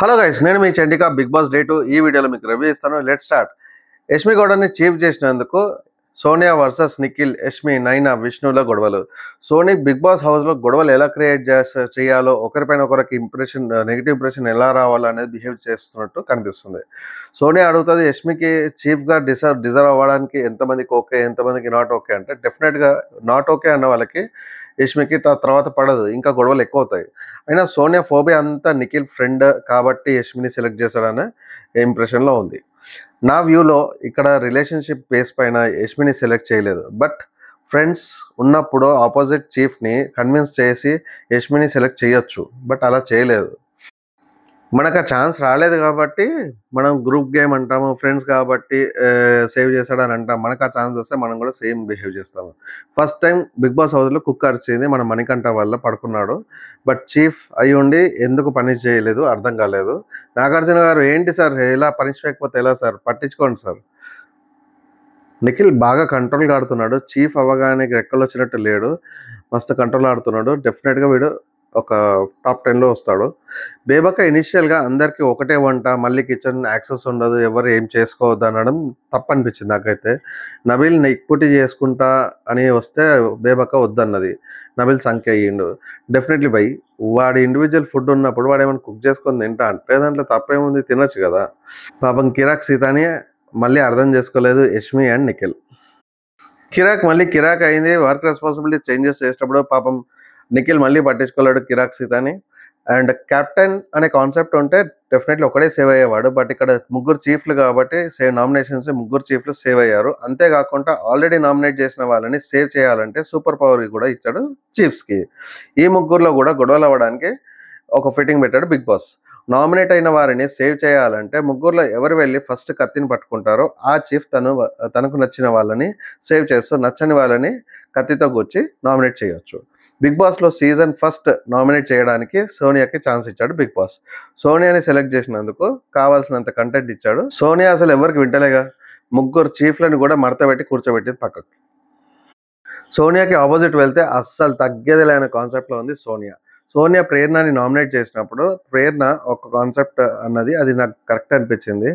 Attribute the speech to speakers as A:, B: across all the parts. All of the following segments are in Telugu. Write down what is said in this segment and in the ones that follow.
A: హలో గైస్, నేను మీ చండిక బిగ్ బాస్ డే 2 ఈ వీడియోలో మీకు రివ్యూ ఇస్తాను. Let start. యష్మి గౌడని చీఫ్ చేసినందుకు సోనియా వర్సెస్ నిఖిల్, యష్మి, నైనా, విష్ణుల గొడవలు. సోనీ బిగ్ బాస్ హౌస్లో గొడవలు ఎలా క్రియేట్ చేయాలో, ఒకరిపైన ఒకరికి నెగిటివ్ ఇంప్రెషన్ ఎలా రావాలో అనేది బిహేవ్ చేస్తున్నట్టు కనిపిస్తుంది. సోనియా అడుగుతుంది యష్మికి చీఫ్గా డిజర్వ్ అవ్వడానికి ఎంతమందికి ఓకే, ఎంతమందికి నాట్ ఓకే అంటే డెఫినెట్గా నాట్ ఓకే అన్న వాళ్ళకి యష్మికి తర్వాత పడదు, ఇంకా గొడవలు ఎక్కువ అవుతాయి. అయినా సోనియా ఫోబియా అంతా నిఖిల్ ఫ్రెండ్ కాబట్టి యష్మిని సెలెక్ట్ చేశాడనే ఇంప్రెషన్లో ఉంది. నా వ్యూలో ఇక్కడ రిలేషన్షిప్ బేస్ పైన యష్మిని సెలెక్ట్ చేయలేదు, బట్ ఫ్రెండ్స్ ఉన్నప్పుడు ఆపోజిట్ చీఫ్ని కన్విన్స్ చేసి యష్మిని సెలెక్ట్ చేయొచ్చు, బట్ అలా చేయలేదు. మనకు ఆ ఛాన్స్ రాలేదు కాబట్టి మనం గ్రూప్ గేమ్ అంటాము, ఫ్రెండ్స్ కాబట్టి సేవ్ చేశాడని అంటాం. మనకు ఆ ఛాన్స్ వస్తే మనం కూడా సేమ్ బిహేవ్ చేస్తాము. ఫస్ట్ టైం బిగ్ బాస్ హౌస్లో కుక్ అరిచింది మన మణికంఠ వల్ల పడుకున్నాడు, బట్ చీఫ్ అయి ఉండి ఎందుకు పనిష్ చేయలేదు అర్థం కాలేదు. నాగార్జున గారు ఏంటి సార్ ఎలా పనిష్ చేయకపోతే ఎలా సార్, పట్టించుకోండి సార్. నిఖిల్ బాగా కంట్రోల్గా ఆడుతున్నాడు, చీఫ్ అవ్వగానే రెక్కలు వచ్చినట్టు లేడు, మస్తు కంట్రోల్ ఆడుతున్నాడు. డెఫినెట్గా వీడు ఒక టాప్ 10లో వస్తాడు. బేబక్క ఇనిషియల్గా అందరికీ ఒకటే వంట, మళ్ళీ కిచెన్ యాక్సెస్ ఉండదు, ఎవరు ఏం చేసుకోవద్దు అనడం తప్పనిపించింది నాకైతే. నబీల్ నెక్పుటి చేసుకుంటా అని వస్తే బేబక్క వద్దన్నది, నబీల్ సంఖ్య అయ్యిండు. డెఫినెట్లీ బై వాడి ఇండివిజువల్ ఫుడ్ ఉన్నప్పుడు వాడు ఏమైనా కుక్ చేసుకొని తింటా అంటే దాంట్లో తప్పేముంది, తినొచ్చు కదా. పాపం కిరాక్ సీతాని మళ్ళీ అర్థం చేసుకోలేదు యష్మి అండ్ నిఖిల్. కిరాక్ అయింది. వర్క్ రెస్పాన్సిబిలిటీ చేంజెస్ చేసేటప్పుడు పాపం నిఖిల్ మళ్ళీ పట్టించుకోలేడు కిరాక్ సీతాని. అండ్ కెప్టెన్ అనే కాన్సెప్ట్ ఉంటే డెఫినెట్లీ ఒకడే సేవ్ అయ్యేవాడు, బట్ ఇక్కడ ముగ్గురు చీఫ్లు కాబట్టి నామినేషన్స్ ముగ్గురు చీఫ్లు సేవ్ అయ్యారు. అంతేకాకుండా ఆల్రెడీ నామినేట్ చేసిన వాళ్ళని సేవ్ చేయాలంటే సూపర్ పవర్ కూడా ఇచ్చాడు చీఫ్స్కి. ఈ ముగ్గురులో కూడా గొడవలు అవ్వడానికి ఒక ఫిట్టింగ్ పెట్టాడు బిగ్ బాస్. నామినేట్ అయిన వారిని సేవ్ చేయాలంటే ముగ్గురులో ఎవరు వెళ్ళి ఫస్ట్ కత్తిని పట్టుకుంటారో ఆ చీఫ్ తనకు నచ్చిన వాళ్ళని సేవ్ చేస్తూ నచ్చని వాళ్ళని కత్తితో గుచ్చి నామినేట్ చేయొచ్చు. బిగ్ బాస్లో సీజన్ ఫస్ట్ నామినేట్ చేయడానికి సోనియాకి ఛాన్స్ ఇచ్చాడు బిగ్ బాస్. సోనియాని సెలెక్ట్ చేసినందుకు కావాల్సినంత కంటెంట్ ఇచ్చాడు. సోనియా అసలు ఎవరికి వింటలేగా, ముగ్గురు చీఫ్లను కూడా మడతపెట్టి కూర్చోబెట్టింది పక్కకు. సోనియాకి ఆపోజిట్ వెళ్తే అస్సలు తగ్గేదిలే అనే కాన్సెప్ట్లో ఉంది సోనియా. ప్రేరణని నామినేట్ చేసినప్పుడు ప్రేరణ ఒక కాన్సెప్ట్ అన్నది అది నాకు కరెక్ట్ అనిపించింది.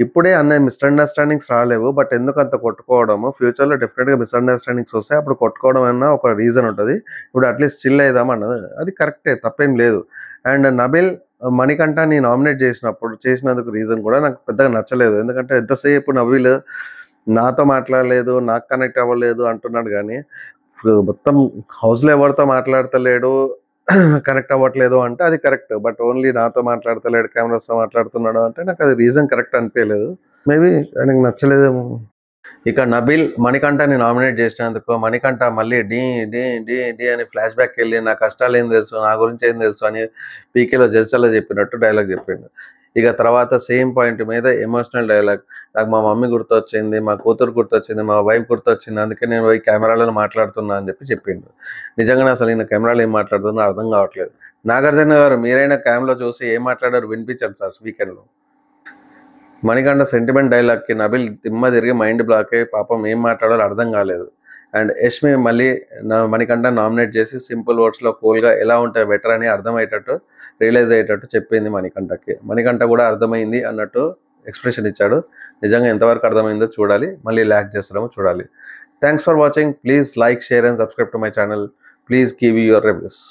A: ఇప్పుడే అన్న మిస్అండర్స్టాండింగ్స్ రాలేవు, బట్ ఎందుకు అంత కొట్టుకోవడము, ఫ్యూచర్లో డెఫినెట్గా మిస్అండర్స్టాండింగ్స్ వస్తే అప్పుడు కొట్టుకోవడం అన్న ఒక రీజన్ ఉంటుంది. ఇప్పుడు అట్లీస్ట్ చిల్ అవుదాం అన్నది అది కరెక్టే, తప్పేం లేదు. అండ్ నబిల్ మణికంఠని నామినేట్ చేసినందుకు రీజన్ కూడా నాకు పెద్దగా నచ్చలేదు. ఎందుకంటే ఎంతసేపు నబిల్ నాతో మాట్లాడలేదు, నాకు కనెక్ట్ అవ్వలేదు అంటున్నాడు, కానీ మొత్తం హౌస్లో ఎవరితో మాట్లాడతలేడు, కనెక్ట్ అవ్వట్లేదు అంటే అది కరెక్ట్. బట్ ఓన్లీ నాతో మాట్లాడతలేడు, కెమెరాస్తో మాట్లాడుతున్నాడు అంటే నాకు అది రీజన్ కరెక్ట్ అనిపించలేదు. మేబీ ఆయనకు నచ్చలేదేమో. ఇక నబీల్ మణికంఠని నామినేట్ చేసినందుకు మణికంఠ మళ్ళీ డి డి డి డి అని ఫ్లాష్ బ్యాక్ వెళ్ళి నా కష్టాలు ఏం తెలుసు, నా గురించి ఏం తెలుసు అని పీకేలో జల్సాలో చెప్పినట్టు డైలాగ్ చెప్పిండు. ఇక తర్వాత సేమ్ పాయింట్ మీద ఎమోషనల్ డైలాగ్, నాకు మా మమ్మీ గుర్తొచ్చింది, మా కూతురు గుర్తొచ్చింది, మా వైఫ్ గుర్తొచ్చింది, అందుకే నేను పోయి కెమెరాలను మాట్లాడుతున్నా అని చెప్పిండు. నిజంగానే అసలు నేను కెమెరాలో ఏం మాట్లాడుతున్నా అర్థం కావట్లేదు. నాగార్జున గారు మీరైనా క్యామ్లో చూసి ఏం మాట్లాడారు వినిపించండి సార్ వీకెండ్లో. మణికంఠ సెంటిమెంట్ డైలాగ్కి నబిల్ దిమ్మ తిరిగి మైండ్ బ్లాక్ అయ్యి పాపం ఏం మాట్లాడాలో అర్థం కాలేదు. అండ్ యష్మి మళ్ళీ మణికంఠ నామినేట్ చేసి సింపుల్ వర్డ్స్లో కూల్గా ఎలా ఉంటాయి బెటర్ అని అర్థమయ్యేటట్టు రియలైజ్ అయ్యేటట్టు చెప్పింది మణికంఠకి. మణికంఠ కూడా అర్థమైంది అన్నట్టు ఎక్స్ప్రెషన్ ఇచ్చాడు. నిజంగా ఎంతవరకు అర్థమైందో చూడాలి, మళ్ళీ ల్యాక్ చేస్తామో చూడాలి. Thanks for watching. Please like, share and subscribe to my channel. Please give your reviews.